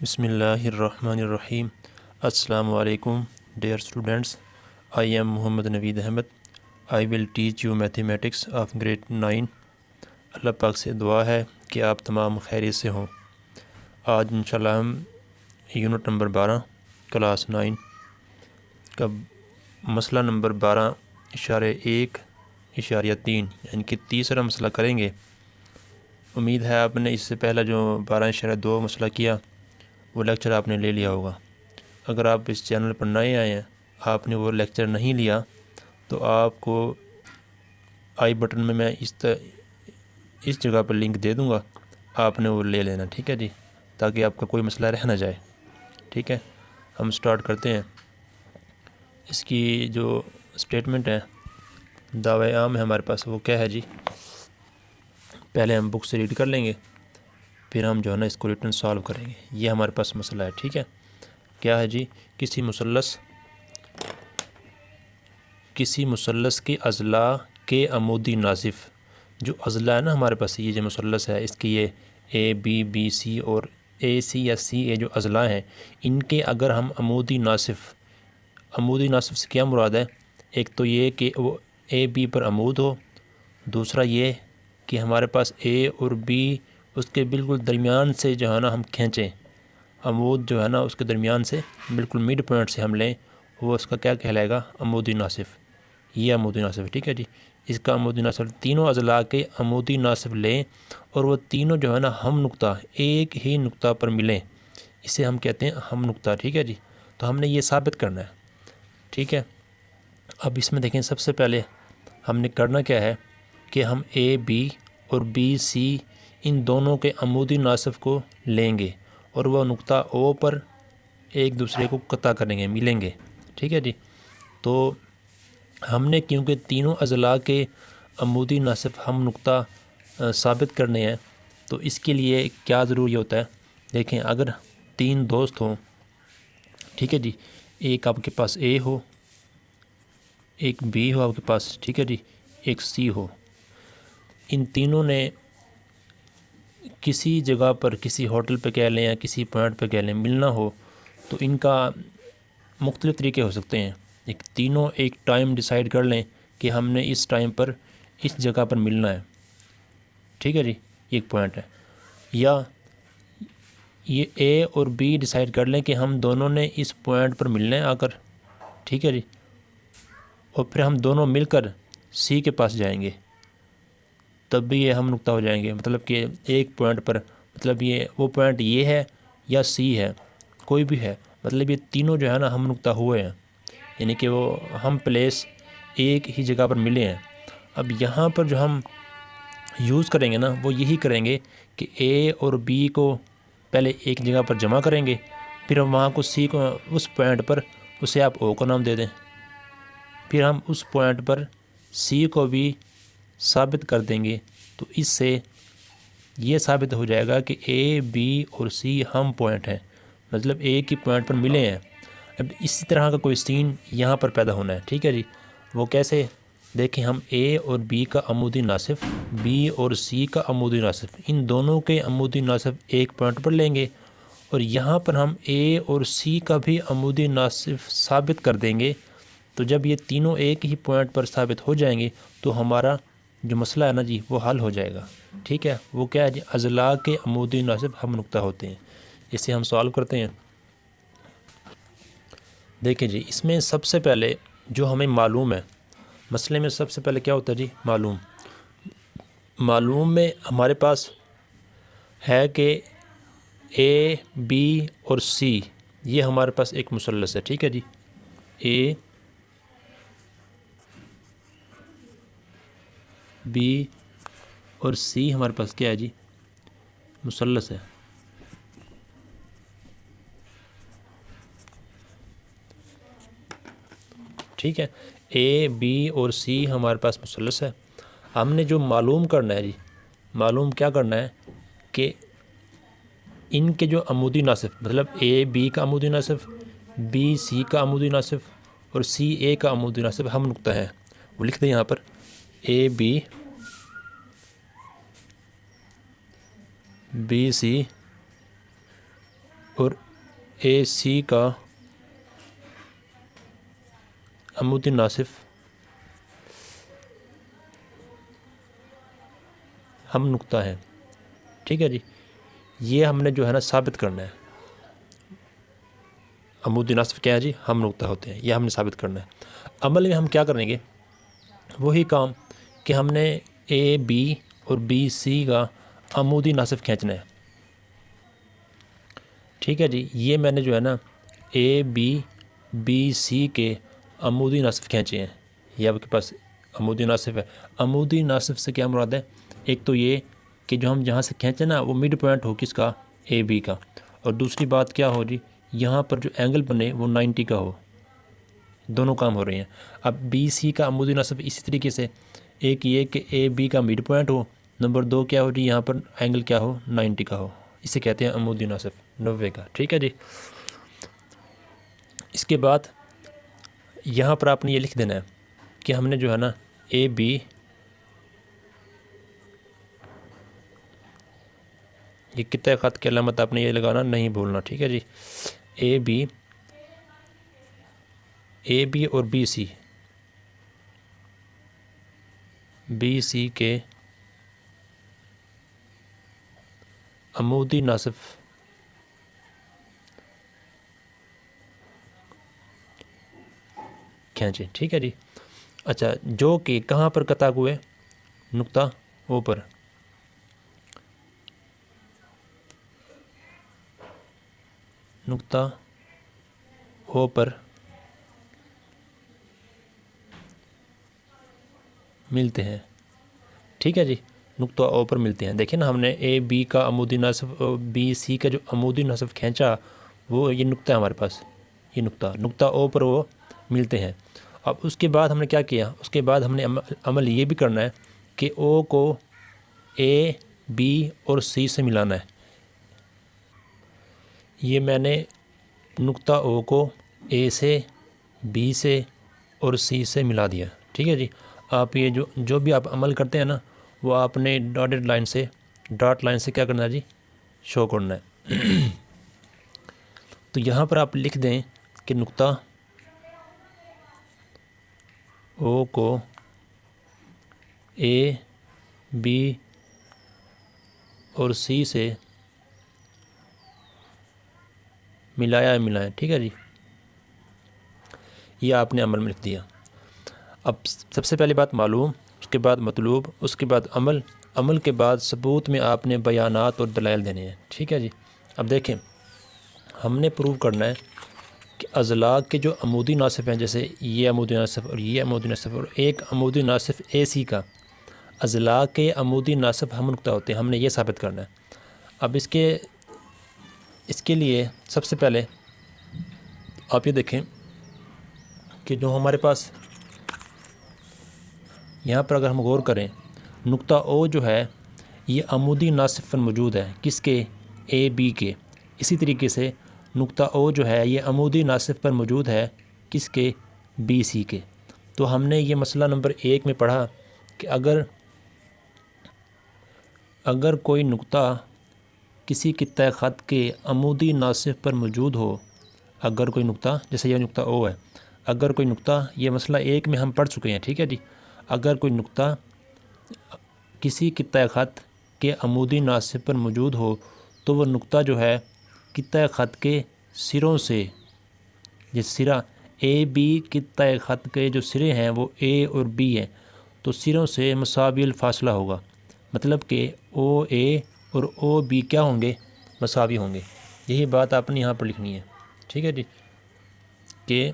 بسم اللہ الرحمن الرحیم۔ السلام علیکم dear students, I am Muhammad Naveed Ahmed. I will teach you mathematics of grade 9۔ اللہ پاک سے دعا ہے کہ آپ تمام خیریت سے ہوں۔ آج انشاءاللہ ہم یونٹ نمبر 12 کلاس 9 کا مسئلہ نمبر 12.1.3 یعنی کہ تیسرا مسئلہ کریں گے۔ امید ہے آپ نے اس سے پہلا جو 12.2 مسئلہ کیا وہ لیکچر آپ نے لے لیا ہوگا۔ اگر آپ اس چینل پر نئے آئے ہیں، آپ نے وہ لیکچر نہیں لیا تو آپ کو آئی بٹن میں اس جگہ پر لنک دے دوں گا، آپ نے وہ لے لینا، ٹھیک ہے جی، تاکہ آپ کا کوئی مسئلہ رہ نہ جائے۔ ٹھیک ہے، ہم سٹارٹ کرتے ہیں۔ اس کی جو اسٹیٹمنٹ ہے، دعوی عام ہے ہمارے پاس، وہ کیا ہے جی؟ پہلے ہم بک سے ریڈ کر لیں گے، پھر ہم جو ہے نا اس کو ریٹن سالو کریں گے۔ یہ ہمارے پاس مسئلہ ہے، ٹھیک ہے۔ کیا ہے جی؟ کسی مثلث کے اضلاع کے عمودی ناصف، جو اضلاع ہے نا ہمارے پاس، یہ جو مثلث ہے، اس کی یہ اے بی سی اور اے سی یا سی اے جو اضلاع ہیں، ان کے اگر ہم عمودی ناصف سے کیا مراد ہے؟ ایک تو یہ کہ وہ اے بی پر عمود ہو، دوسرا یہ کہ ہمارے پاس اے اور بی اس کے بالکل درمیان سے جو ہے نا ہم کھینچیں، عمود جو ہے نا اس کے درمیان سے بالکل مڈ پوائنٹ سے ہم لیں، وہ اس کا کیا کہلائے گا؟ عمودی ناصف۔ یہ عمودی ناصف ہے، ٹھیک ہے جی۔ اس کا عمودی ناصف، تینوں اضلاع کے عمودی ناصف لیں اور وہ تینوں جو ہے نا ہم نقطہ، ایک ہی نقطہ پر ملیں، اسے ہم کہتے ہیں ہم نقطہ، ٹھیک ہے جی۔ تو ہم نے یہ ثابت کرنا ہے، ٹھیک ہے۔ اب اس میں دیکھیں، سب سے پہلے ہم نے کرنا کیا ہے کہ ہم اے بی اور بی سی ان دونوں کے عمودی ناصف کو لیں گے اور وہ نقطہ او پر ایک دوسرے کو قطع کریں گے، ملیں گے، ٹھیک ہے جی۔ تو ہم نے کیونکہ تینوں اضلاع کے عمودی ناصف ہم نقطہ ثابت کرنے ہیں، تو اس کے لیے کیا ضروری ہوتا ہے؟ دیکھیں، اگر تین دوست ہوں، ٹھیک ہے جی، ایک آپ کے پاس اے ہو، ایک بی ہو آپ کے پاس، ٹھیک ہے جی، ایک سی ہو، ان تینوں نے کسی جگہ پر، کسی ہوٹل پہ کہہ لیں یا کسی پوائنٹ پہ کہہ لیں، ملنا ہو، تو ان کا مختلف طریقے ہو سکتے ہیں۔ تینوں ایک ٹائم ڈیسائیڈ کر لیں کہ ہم نے اس ٹائم پر اس جگہ پر ملنا ہے، ٹھیک ہے جی، ایک پوائنٹ ہے۔ یا یہ اے اور بی ڈیسائیڈ کر لیں کہ ہم دونوں نے اس پوائنٹ پر ملنا ہے آ کر، ٹھیک ہے جی، اور پھر ہم دونوں مل کر سی کے پاس جائیں گے، تب بھی یہ ہم نقطہ ہو جائیں گے۔ مطلب کہ ایک پوائنٹ پر، مطلب یہ وہ پوائنٹ یہ ہے یا سی ہے، کوئی بھی ہے، مطلب یہ تینوں جو ہے نا ہم نقطہ ہوئے ہیں، یعنی کہ وہ ہم پلیس ایک ہی جگہ پر ملے ہیں۔ اب یہاں پر جو ہم یوز کریں گے نا، وہ یہی کریں گے کہ اے اور بی کو پہلے ایک جگہ پر جمع کریں گے، پھر ہم وہاں کو سی کو، اس پوائنٹ پر اسے آپ او کا نام دے دیں، پھر ہم اس پوائنٹ پر سی کو بھی ثابت کر دیں گے، تو اس سے یہ ثابت ہو جائے گا کہ اے بی اور سی ہم پوائنٹ ہیں، مطلب ایک ہی پوائنٹ پر ملے ہیں۔ اب اسی طرح کا کوئی سین یہاں پر پیدا ہونا ہے، ٹھیک ہے جی۔ وہ کیسے؟ دیکھیں، ہم اے اور بی کا عمودی ناصف، بی اور سی کا عمودی ناصف، ان دونوں کے عمودی ناصف ایک پوائنٹ پر لیں گے اور یہاں پر ہم اے اور سی کا بھی عمودی ناصف ثابت کر دیں گے۔ تو جب یہ تینوں ایک ہی پوائنٹ پر ثابت ہو جائیں گے تو ہمارا جو مسئلہ ہے نا جی، وہ حل ہو جائے گا، ٹھیک ہے۔ وہ کیا ہے جی؟ اضلاع کے عمودی ناصف ہم نقطہ ہوتے ہیں۔ اسے ہم سوالو کرتے ہیں۔ دیکھیں جی، اس میں سب سے پہلے جو ہمیں معلوم ہے، مسئلے میں سب سے پہلے کیا ہوتا ہے جی؟ معلوم میں ہمارے پاس ہے کہ اے بی اور سی، یہ ہمارے پاس ایک مثلث ہے، ٹھیک ہے جی۔ اے بی اور سی ہمارے پاس کیا ہے جی؟ مثلث ہے۔ ٹھیک ہے، اے بی اور سی ہمارے پاس مثلث ہے۔ ہم نے جو معلوم کرنا ہے جی، معلوم کیا کرنا ہے کہ ان کے جو عمودی ناصف، مطلب اے بی کا عمودی ناصف، بی سی کا عمودی ناصف اور سی اے کا عمودی ناصف ہم نقطہ ہے۔ وہ لکھ دیں یہاں پر، اے بی بی سی اور اے سی کا عمودی ناصف ہم نقطہ ہے. ٹھیک ہے جی، یہ ہم نے جو ہے نا ثابت کرنا ہے. عمودی ناصف کیا ہے جی؟ ہم نقطہ ہوتے ہیں، یہ ہم نے ثابت کرنا ہے. عمل میں ہم کیا کریں گے؟ وہی کام کہ ہم نے اے بی اور بی سی کا عمودی ناصف کھینچنا ہے. ٹھیک ہے جی، یہ میں نے جو ہے نا اے بی سی کے عمودی ناصف کھینچے ہیں. یہ آپ کے پاس عمودی ناصف ہے. عمودی ناصف سے کیا مراد ہے؟ ایک تو یہ کہ جو ہم جہاں سے کھینچیں نا وہ مڈ پوائنٹ ہو کس کا؟ اے بی کا. اور دوسری بات کیا ہو جی؟ یہاں پر جو اینگل بنے وہ 90 کا ہو. دونوں کام ہو رہے ہیں. اب بی سی کا عمودی ناصف اسی طریقے سے، ایک یہ کہ اے بی کا مڈ پوائنٹ ہو، نمبر 2 کیا ہو جی؟ یہاں پر اینگل کیا ہو؟ 90 کا ہو. اسے کہتے ہیں عمودی ناصف 90 کا. ٹھیک ہے جی. اس کے بعد یہاں پر آپ نے یہ لکھ دینا ہے کہ ہم نے جو ہے نا اے بی یہ قطع خط کی علامت آپ نے یہ لگانا نہیں بھولنا. ٹھیک ہے جی. اے بی اور بی سی کے عمودی ناصف کھینچیں. ٹھیک ہے جی. اچھا، جو کہ کہاں پر قطع ہوئے؟ نقطہ او پر. نقطہ او پر ملتے ہیں. ٹھیک ہے جی، نقطہ او پر ملتے ہیں. دیکھیں نا، ہم نے اے بی کا عمودی ناصف اور بی سی کا جو عمودی ناصف کھینچا وہ یہ نقطہ ہے ہمارے پاس. یہ نقطہ او پر وہ ملتے ہیں. اب اس کے بعد ہم نے کیا کیا؟ اس کے بعد ہم نے عمل یہ بھی کرنا ہے کہ او کو اے بی اور سی سے ملانا ہے. یہ میں نے نقطہ او کو اے سے، بی سے اور سی سے ملا دیا. ٹھیک ہے جی. آپ یہ جو بھی آپ عمل کرتے ہیں نا وہ آپ نے ڈاٹ لائن سے کیا کرنا ہے جی؟ شو کرنا ہے. تو یہاں پر آپ لکھ دیں کہ نقطہ او کو اے بی اور سی سے ملایا. ٹھیک ہے جی. یہ آپ نے عمل میں لکھ دیا. اب سب سے پہلی بات معلوم، اس کے بعد مطلوب، اس کے بعد عمل کے بعد ثبوت میں آپ نے بیانات اور دلائل دینے ہیں. ٹھیک ہے جی. اب دیکھیں، ہم نے پروو کرنا ہے کہ اضلاع کے جو عمودی ناصف ہیں، جیسے یہ عمودی ناصف اور یہ عمودی ناصف اور ایک عمودی ناصف اے سی کا، اضلاع کے عمودی ناصف ہم نقطہ ہوتے ہیں. ہم نے یہ ثابت کرنا ہے. اب اس کے لیے سب سے پہلے آپ یہ دیکھیں کہ جو ہمارے پاس یہاں پر اگر ہم غور کریں، نقطہ او جو ہے یہ عمودی ناصف پر موجود ہے. کس کے؟ اے بی کے. اسی طریقے سے نقطہ او جو ہے یہ عمودی ناصف پر موجود ہے. کس کے؟ بی سی کے. تو ہم نے یہ مسئلہ نمبر 1 میں پڑھا کہ اگر کوئی نقطہ کسی قطع خط کے عمودی ناصف پر موجود ہو، اگر کوئی نقطہ، جیسے یہ نقطہ او ہے، اگر کوئی نقطہ، یہ مسئلہ 1 میں ہم پڑھ چکے ہیں. ٹھیک ہے جی. اگر کوئی نقطہ کسی قطع خط کے عمودی ناصف پر موجود ہو تو وہ نقطہ جو ہے قطع خط کے سروں سے، جس سرا اے بی قطع خط کے جو سرے ہیں وہ اے اور بی ہیں، تو سروں سے مساوی الفاصلہ ہوگا. مطلب کہ او اے اور او بی کیا ہوں گے؟ مساوی ہوں گے. یہی بات آپ نے یہاں پر لکھنی ہے. ٹھیک ہے جی. کہ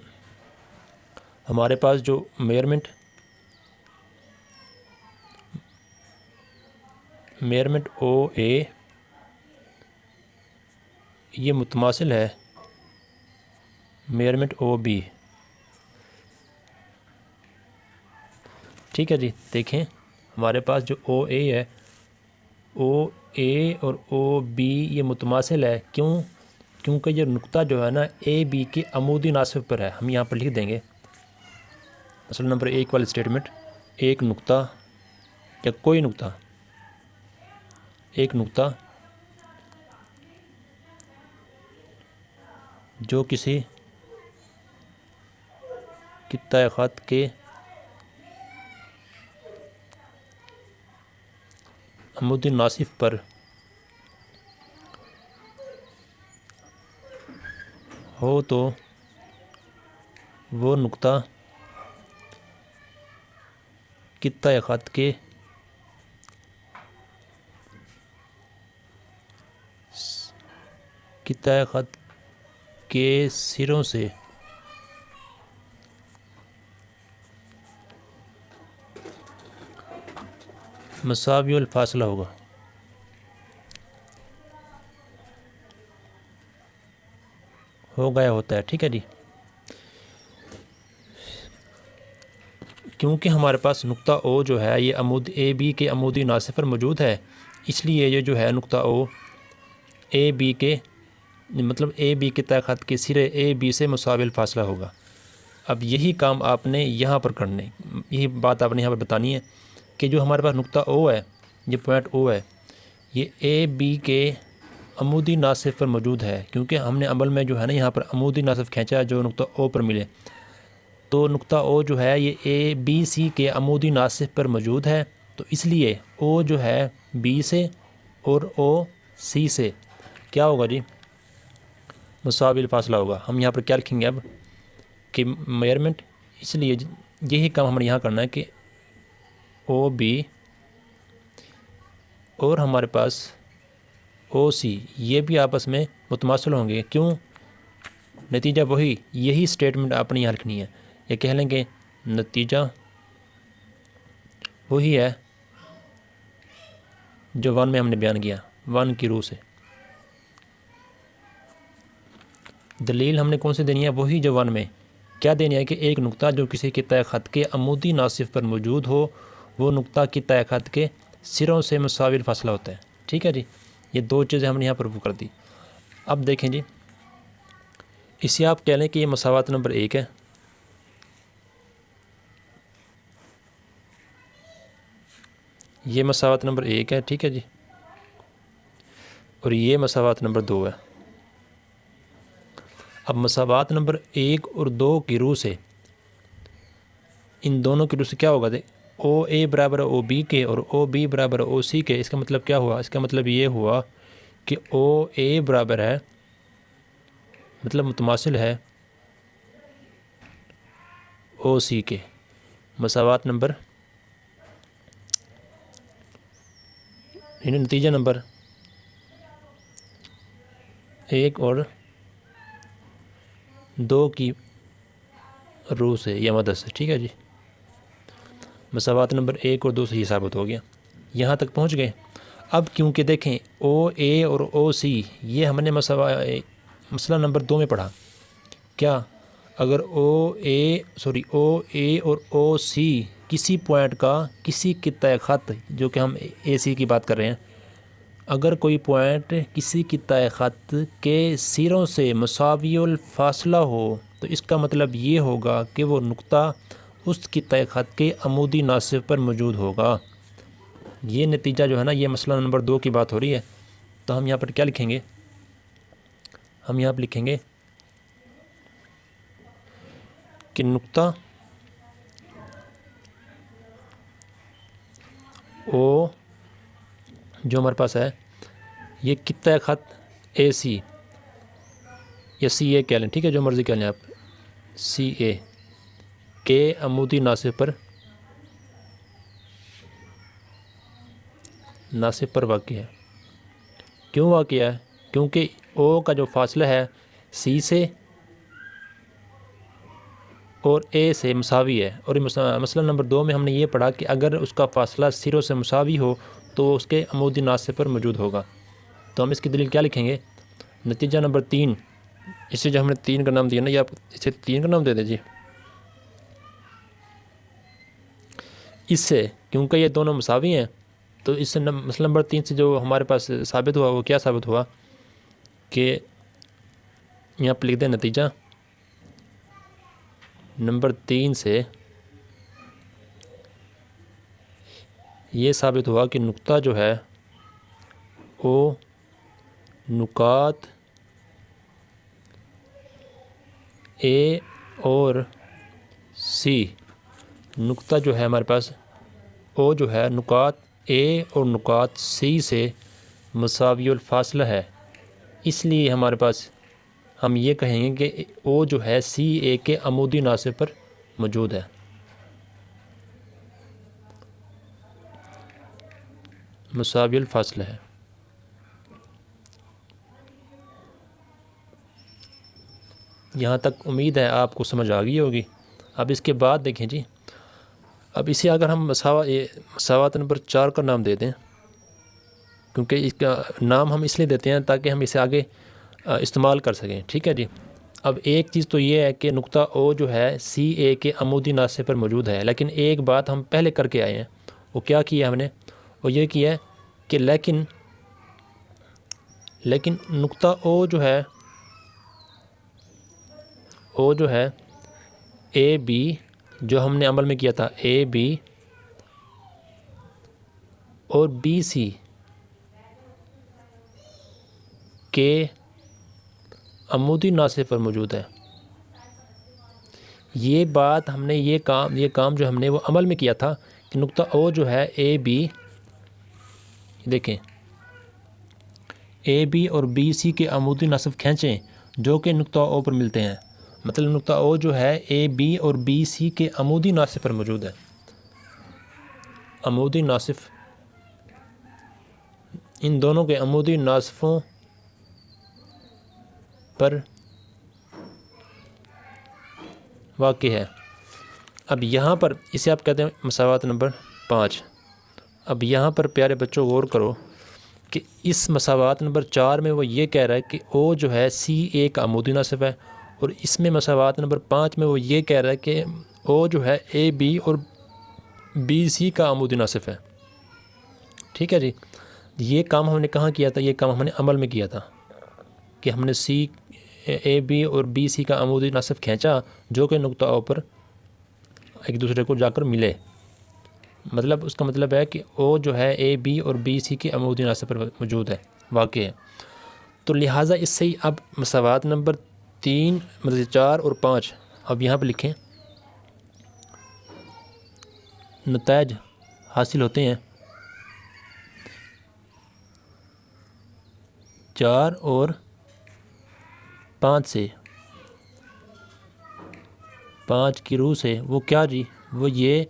ہمارے پاس جو میئرمنٹ او اے یہ متماثل ہے میئرمنٹ او بی. ٹھیک ہے جی. دیکھیں ہمارے پاس جو او اے ہے، او اے اور او بی یہ متماثل ہے. کیونکہ یہ نقطہ جو ہے نا اے بی کے عمودی ناصف پر ہے. ہم یہاں پر لکھ دیں گے مثلا نمبر 1 والی اسٹیٹمنٹ، ایک نقطہ یا کوئی نقطہ، ایک نقطہ جو کسی خطۂ خط کے عمودی ناصف پر ہو تو وہ نقطہ خطۂ خط کے سروں سے مساوی الفاصلہ ہوگا۔ ہو گیا ہوتا ہے، ٹھیک ہے جی۔ کیونکہ ہمارے پاس نقطہ او جو ہے یہ اے بی کے عمودی ناصف پر موجود ہے، اس لیے یہ جو ہے نقطہ او اے بی کے خطۂ خط کے سرے اے بی سے مساوی الفاصلہ ہوگا۔ اب یہی کام آپ نے یہاں پر کرنے، یہی بات آپ نے یہاں پر بتانی ہے کہ جو ہمارے پاس نقطہ او ہے، یہ پوائنٹ او ہے، یہ اے بی کے عمودی ناصف پر موجود ہے، کیونکہ ہم نے عمل میں جو ہے نا یہاں پر عمودی ناصف کھینچا ہے جو نقطہ او پر ملے، تو نقطہ او جو ہے یہ اے بی سی کے عمودی ناصف پر موجود ہے، تو اس لیے او جو ہے بی سے اور او سی سے کیا ہوگا جی؟ مساوی الفاصلہ ہوگا۔ ہم یہاں پر کیا لکھیں گے اب کہ میئرمنٹ، اس لیے یہی کام ہمیں یہاں کرنا ہے کہ او بی اور ہمارے پاس او سی یہ بھی آپس میں متماثل ہوں گے، کیوں؟ نتیجہ وہی، یہی سٹیٹمنٹ آپ نے یہاں لکھنی ہے، یہ کہہ لیں گے نتیجہ وہی ہے جو 1 میں ہم نے بیان کیا، 1 کی روح سے۔ دلیل ہم نے کون سی دینی ہے؟ وہی جو 1 میں کیا دینی ہے کہ ایک نقطہ جو کسی خطۂ خط کے عمودی ناصف پر موجود ہو، وہ نقطہ خطۂ خط کے سروں سے مساوی الفاصلہ ہوتا ہے، ٹھیک ہے جی۔ یہ دو چیزیں ہم نے یہاں پر وہ کر دی۔ اب دیکھیں جی، اسے آپ کہہ لیں کہ یہ مساوات نمبر 1 ہے، یہ مساوات نمبر 1 ہے، ٹھیک ہے جی، اور یہ مساوات نمبر 2 ہے۔ اب مساوات نمبر 1 اور 2 کی روح سے، ان دونوں کی روح سے کیا ہوگا؟ او اے برابر او بی کے اور او بی برابر او سی کے، اس کا مطلب کیا ہوا؟ اس کا مطلب یہ ہوا کہ او اے برابر ہے، مطلب متماثل ہے او سی کے۔ مساوات نمبر یعنی نتیجہ نمبر 1 اور 2 کی روح سے یا مدد سے، ٹھیک ہے جی۔ مساوات نمبر 1 اور 2 سے یہ ثابت ہو گیا، یہاں تک پہنچ گئے۔ اب کیونکہ دیکھیں او اے اور او سی یہ ہم نے مسئلہ نمبر 2 میں پڑھا، کیا اگر او اے اور او سی کسی پوائنٹ کا کسی خطۂ خط، جو کہ ہم اے سی کی بات کر رہے ہیں، اگر کوئی پوائنٹ کسی خطۂ خط کے سروں سے مساوی الفاصلہ ہو تو اس کا مطلب یہ ہوگا کہ وہ نقطہ اس خطۂ خط کے عمودی ناصف پر موجود ہوگا۔ یہ نتیجہ جو ہے نا، یہ مسئلہ نمبر 2 کی بات ہو رہی ہے، تو ہم یہاں پر کیا لکھیں گے؟ ہم یہاں پر لکھیں گے کہ نقطہ او جو ہمارے پاس ہے یہ خطۂ خط اے سی یا سی اے کہہ لیں، ٹھیک ہے، جو مرضی کہہ لیں آپ، سی اے کے عمودی ناصف پر واقع ہے۔ کیوں واقع ہے؟ کیونکہ او کا جو فاصلہ ہے سی سے اور اے سے مساوی ہے، اور مسئلہ نمبر 2 میں ہم نے یہ پڑھا کہ اگر اس کا فاصلہ سروں سے مساوی ہو تو اس کے عمودی ناصف پر موجود ہوگا۔ تو ہم اس کی دلیل کیا لکھیں گے؟ نتیجہ نمبر 3، اسے جو ہم نے 3 کا نام دیا نا، یا آپ اسے 3 کا نام دے دیں جی، اس سے کیونکہ یہ دونوں مساوی ہیں تو اس سے مسئلہ نمبر 3 سے جو ہمارے پاس ثابت ہوا وہ کیا ثابت ہوا کہ یہاں پہ لکھ دیں نتیجہ نمبر 3 سے یہ ثابت ہوا کہ نقطہ جو ہے وہ نقاط اے اور سی نقطہ جو ہے ہمارے پاس او جو ہے نقاط اے اور نقاط سی سے مساوی الفاصلہ ہے، اس لیے ہمارے پاس ہم یہ کہیں گے کہ او جو ہے سی اے کے عمودی ناصب پر موجود ہے۔ مساوی الفاصلہ ہے۔ یہاں تک امید ہے آپ کو سمجھ آ گئی ہوگی۔ اب اس کے بعد دیکھیں جی، اب اسے اگر ہم مساوات نمبر 4 کا نام دے دیں، کیونکہ اس کا نام ہم اس لیے دیتے ہیں تاکہ ہم اسے آگے استعمال کر سکیں، ٹھیک ہے جی۔ اب ایک چیز تو یہ ہے کہ نقطہ او جو ہے سی اے کے عمودی ناصب پر موجود ہے، لیکن ایک بات ہم پہلے کر کے آئے ہیں، وہ کیا کیا ہم نے؟ وہ یہ کیا ہے کہ لیکن نقطہ او جو ہے اے بی جو ہم نے عمل میں کیا تھا، اے بی اور بی سی کے عمودی ناصب پر موجود ہے۔ یہ بات ہم نے یہ کام جو ہم نے وہ عمل میں کیا تھا کہ نقطہ او جو ہے اے بی، دیکھیں اے بی اور بی سی کے عمودی ناصب کھینچیں جو کہ نقطہ او پر ملتے ہیں، مطلب نقطہ او جو ہے اے بی اور بی سی کے عمودی ناصب پر موجود ہے۔ عمودی ناصب، ان دونوں کے عمودی ناصفوں پر واقع ہے۔ اب یہاں پر اسے آپ کہتے ہیں مساوات نمبر 5۔ اب یہاں پر پیارے بچوں غور کرو کہ اس مساوات نمبر 4 میں وہ یہ کہہ رہا ہے کہ او جو ہے سی اے کا عمودی ناصب ہے، اور اس میں مساوات نمبر 5 میں وہ یہ کہہ رہا ہے کہ او جو ہے اے بی اور بی سی کا عمودی ناصب ہے، ٹھیک ہے جی۔ یہ کام ہم نے کہاں کیا تھا؟ یہ کام ہم نے عمل میں کیا تھا کہ ہم نے اے بی اور بی سی کا عمودی ناصب کھینچا جو کہ نقطہ او پر ایک دوسرے کو جا کر ملے، مطلب اس کا مطلب ہے کہ او جو ہے اے بی اور بی سی کے عمودی ناصب پر موجود ہے، واقع ہے۔ تو لہٰذا اس سے ہی اب مساوات نمبر 3 مطلب 4 اور 5 اب یہاں پہ لکھیں، نتائج حاصل ہوتے ہیں 4 اور 5 سے، 5 کی روح سے۔ وہ کیا جی؟ وہ یہ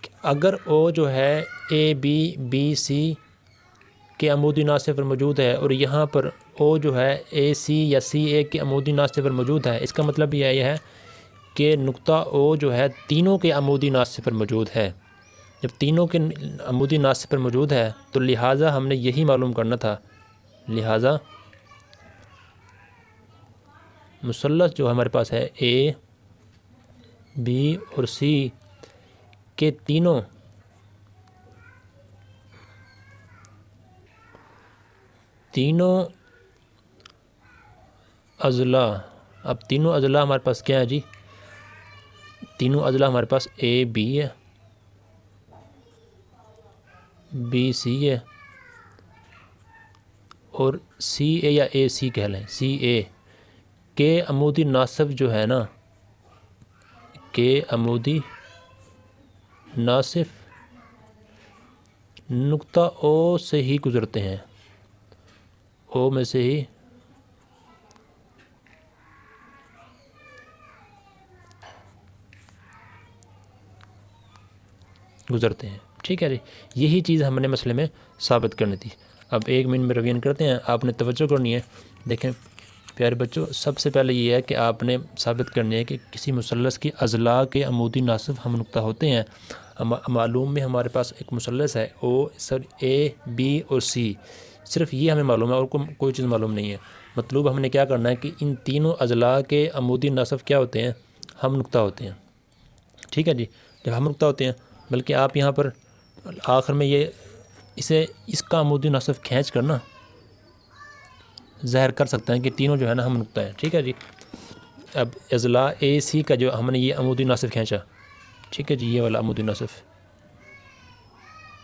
کہ اگر او جو ہے اے بی بی سی کے عمودی ناصب پر موجود ہے اور یہاں پر او جو ہے اے سی یا سی اے کے عمودی ناصب پر موجود ہے، اس کا مطلب یہ ہے کہ نقطہ او جو ہے تینوں کے عمودی ناصب پر موجود ہے۔ جب تینوں کے عمودی ناصب پر موجود ہے تو لہٰذا ہم نے یہی معلوم کرنا تھا، لہٰذا مثلث جو ہمارے پاس ہے اے بی اور سی کے تینوں اضلاع، اب تینوں اضلاع ہمارے پاس کیا ہے جی؟ تینوں اضلاع ہمارے پاس اے بی ہے، بی سی ہے اور سی اے یا اے سی کہہ لیں، سی اے کے عمودی ناصب جو ہے نا، کے عمودی ناصب نقطہ او سے ہی گزرتے ہیں، او میں سے ہی گزرتے ہیں، ٹھیک ہے جی۔ یہی چیز ہم نے مسئلے میں ثابت کرنی تھی۔ اب 1 منٹ میں ریویژن کرتے ہیں، آپ نے توجہ کرنی ہے۔ دیکھیں پیارے بچوں، سب سے پہلے یہ ہے کہ آپ نے ثابت کرنی ہے کہ کسی مثلث کی اضلاع کے عمودی ناصب ہم نقطہ ہوتے ہیں۔ معلوم میں ہمارے پاس ایک مثلث ہے اے بی اور سی، صرف یہ ہمیں معلوم ہے اور کوئی چیز معلوم نہیں ہے۔ مطلوب ہم نے کیا کرنا ہے کہ ان تینوں اضلاع کے عمودی ناصب کیا ہوتے ہیں؟ ہم نقطہ ہوتے ہیں، ٹھیک ہے جی۔ جب ہم نقطہ ہوتے ہیں، بلکہ آپ یہاں پر آخر میں اس کا عمودی ناصب کھینچ کر نا ظاہر کر سکتے ہیں کہ تینوں جو ہے نا ہم نقطہ ہے، ٹھیک ہے جی۔ اب اضلاع اے سی کا جو ہم نے یہ عمودی ناصب کھینچا، ٹھیک ہے جی، یہ والا عمودی ناصب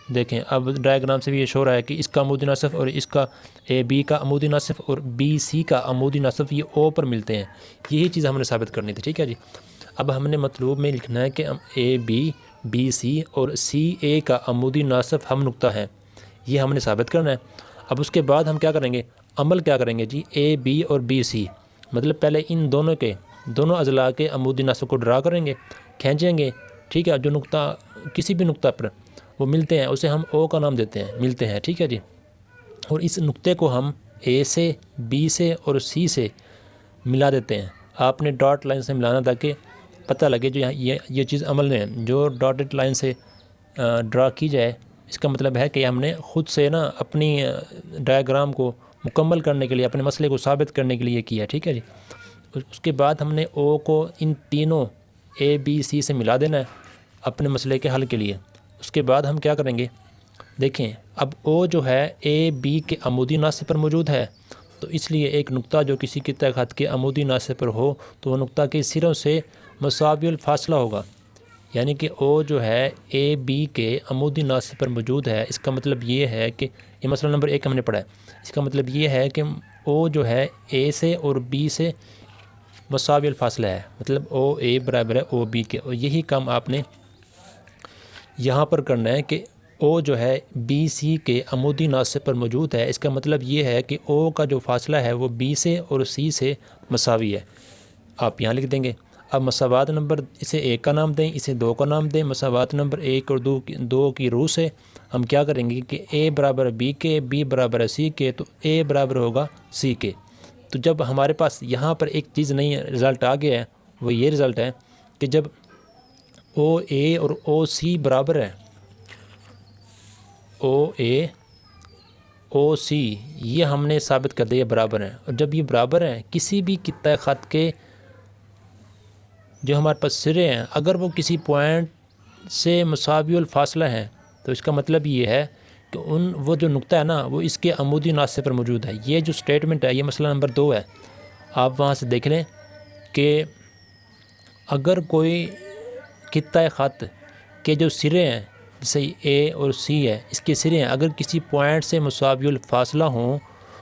دیکھیں اب ڈائیگرام سے بھی یہ شو رہا ہے کہ اس کا عمودی ناصف اور اس کا اے بی کا عمودی ناصف اور بی سی کا عمودی ناصف یہ او پر ملتے ہیں. یہی چیز ہم نے ثابت کرنی تھی. ٹھیک ہے جی. اب ہم نے مطلوب میں لکھنا ہے کہ اے بی سی اور سی اے کا عمودی ناصف ہم نقطہ ہیں. یہ ہم نے ثابت کرنا ہے. اب اس کے بعد ہم کیا کریں گے؟ عمل کیا کریں گے جی؟ اے بی اور بی سی مطلب پہلے ان دونوں اضلاع کے عمودی ناصف کو ڈرا کریں گے، کھینچیں گے. ٹھیک ہے. جو نقطہ کسی بھی نقطہ پر وہ ملتے ہیں اسے ہم او کا نام دیتے ہیں، ملتے ہیں. ٹھیک ہے جی. اور اس نقطے کو ہم اے سے بی سے اور سی سے ملا دیتے ہیں. آپ نے ڈاٹ لائن سے ملانا تاکہ پتہ لگے جو یہ چیز عمل میں جو ڈاٹڈ لائن سے ڈرا کی جائے. اس کا مطلب ہے کہ ہم نے خود سے نا اپنی ڈائیگرام کو مکمل کرنے کے لیے، اپنے مسئلے کو ثابت کرنے کے لیے کیا. ٹھیک ہے جی. اس کے بعد ہم نے او کو ان تینوں اے بی سی سے ملا دینا ہے اپنے مسئلے کے حل کے لیے. اس کے بعد ہم کیا کریں گے؟ دیکھیں اب او جو ہے اے بی کے عمودی ناصف پر موجود ہے، تو اس لیے ایک نقطہ جو کسی قطع خط کے عمودی ناصف پر ہو تو وہ نقطہ کے سروں سے مساوی الفاصلہ ہوگا. یعنی کہ او جو ہے اے بی کے عمودی ناصف پر موجود ہے. اس کا مطلب یہ ہے کہ یہ مسئلہ نمبر 1 ہم نے پڑھا ہے. اس کا مطلب یہ ہے کہ او جو ہے اے سے اور بی سے مساوی الفاصلہ ہے، مطلب او اے برابر ہے او بی کے. اور یہی کام آپ نے یہاں پر کرنا ہے کہ او جو ہے بی سی کے عمودی ناصف پر موجود ہے. اس کا مطلب یہ ہے کہ او کا جو فاصلہ ہے وہ بی سے اور سی سے مساوی ہے. آپ یہاں لکھ دیں گے. اب مساوات نمبر اسے 1 کا نام دیں، اسے 2 کا نام دیں. مساوات نمبر 1 اور 2 کی روح سے ہم کیا کریں گے کہ اے برابر بی کے، بی برابر سی کے، تو اے برابر ہوگا سی کے. تو جب ہمارے پاس یہاں پر ایک چیز نئی رزلٹ آ گیا ہے، وہ یہ رزلٹ ہے کہ جب او اے اور او سی برابر ہے، او اے او سی یہ ہم نے ثابت کر دیا برابر ہیں. اور جب یہ برابر ہیں کسی بھی قطع خط کے جو ہمارے پاس سرے ہیں اگر وہ کسی پوائنٹ سے مساوی الفاصلہ ہیں تو اس کا مطلب یہ ہے کہ وہ جو نقطہ ہے نا وہ اس کے عمودی ناصف پر موجود ہے. یہ جو سٹیٹمنٹ ہے یہ مسئلہ نمبر 2 ہے. آپ وہاں سے دیکھ لیں کہ اگر کوئی قطع خط کے جو سرے ہیں جیسے اے اور سی ہے، اس کے سرے ہیں اگر کسی پوائنٹ سے مساوی الفاصلہ ہوں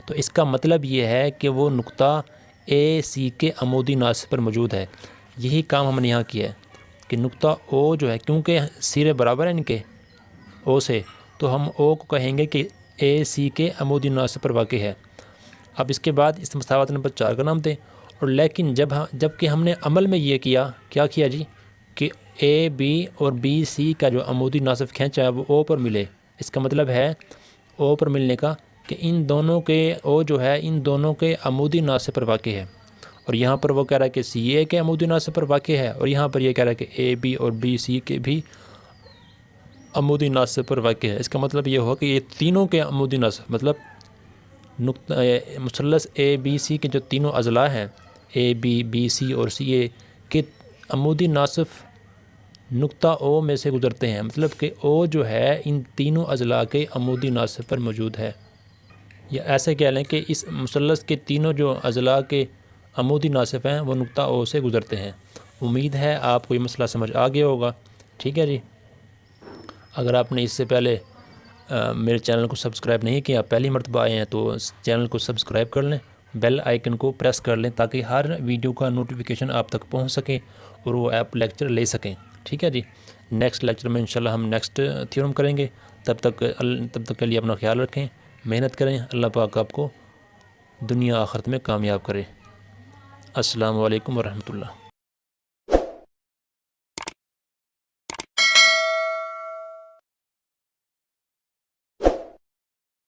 تو اس کا مطلب یہ ہے کہ وہ نقطہ اے سی کے عمودی ناصف پر موجود ہے. یہی کام ہم نے یہاں کیا ہے کہ نقطہ او جو ہے کیونکہ سرے برابر ہیں ان کے او سے، تو ہم او کو کہیں گے کہ اے سی کے عمودی ناصف پر واقع ہے. اب اس کے بعد اس مساوات نمبر 4 کا نام دیں. اور لیکن جب کہ ہم نے عمل میں یہ کیا کیا جی کہ اے بی اور بی سی کا جو عمودی ناصف کھینچا ہے وہ او پر ملے. اس کا مطلب ہے او پر ملنے کا کہ ان دونوں کے او جو ہے ان دونوں کے عمودی ناصف پر واقع ہے. اور یہاں پر وہ کہہ رہا ہے کہ سی اے کے عمودی ناصف پر واقع ہے، اور یہاں پر یہ کہہ رہا ہے کہ اے بی اور بی سی کے بھی عمودی ناصف پر واقع ہے. اس کا مطلب یہ ہوا کہ یہ تینوں کے عمودی ناصف مطلب مثلث اے بی سی کے جو تینوں اضلاع ہیں اے بی بی سی اور سی اے کے عمودی ناصف نقطہ او میں سے گزرتے ہیں. مطلب کہ او جو ہے ان تینوں اضلاع کے عمودی ناصف پر موجود ہے. یا ایسے کہہ لیں کہ اس مثلث کے تینوں جو اضلاع کے عمودی ناصف ہیں وہ نقطہ او سے گزرتے ہیں. امید ہے آپ کو یہ مسئلہ سمجھ آ گیا ہوگا. ٹھیک ہے جی. اگر آپ نے اس سے پہلے میرے چینل کو سبسکرائب نہیں کیا، پہلی مرتبہ آئے ہیں تو چینل کو سبسکرائب کر لیں، بیل آئیکن کو پریس کر لیں تاکہ ہر ویڈیو کا نوٹیفیکیشن آپ تک پہنچ سکے اور وہ آپ لیکچر لے سکیں. ٹھیک ہے جی. نیکسٹ لیکچر میں انشاءاللہ ہم نیکسٹ تھیورم کریں گے. تب تک کے لیے اپنا خیال رکھیں، محنت کریں. اللہ پاک آپ کو دنیا آخرت میں کامیاب کرے. السلام علیکم ورحمۃ اللہ.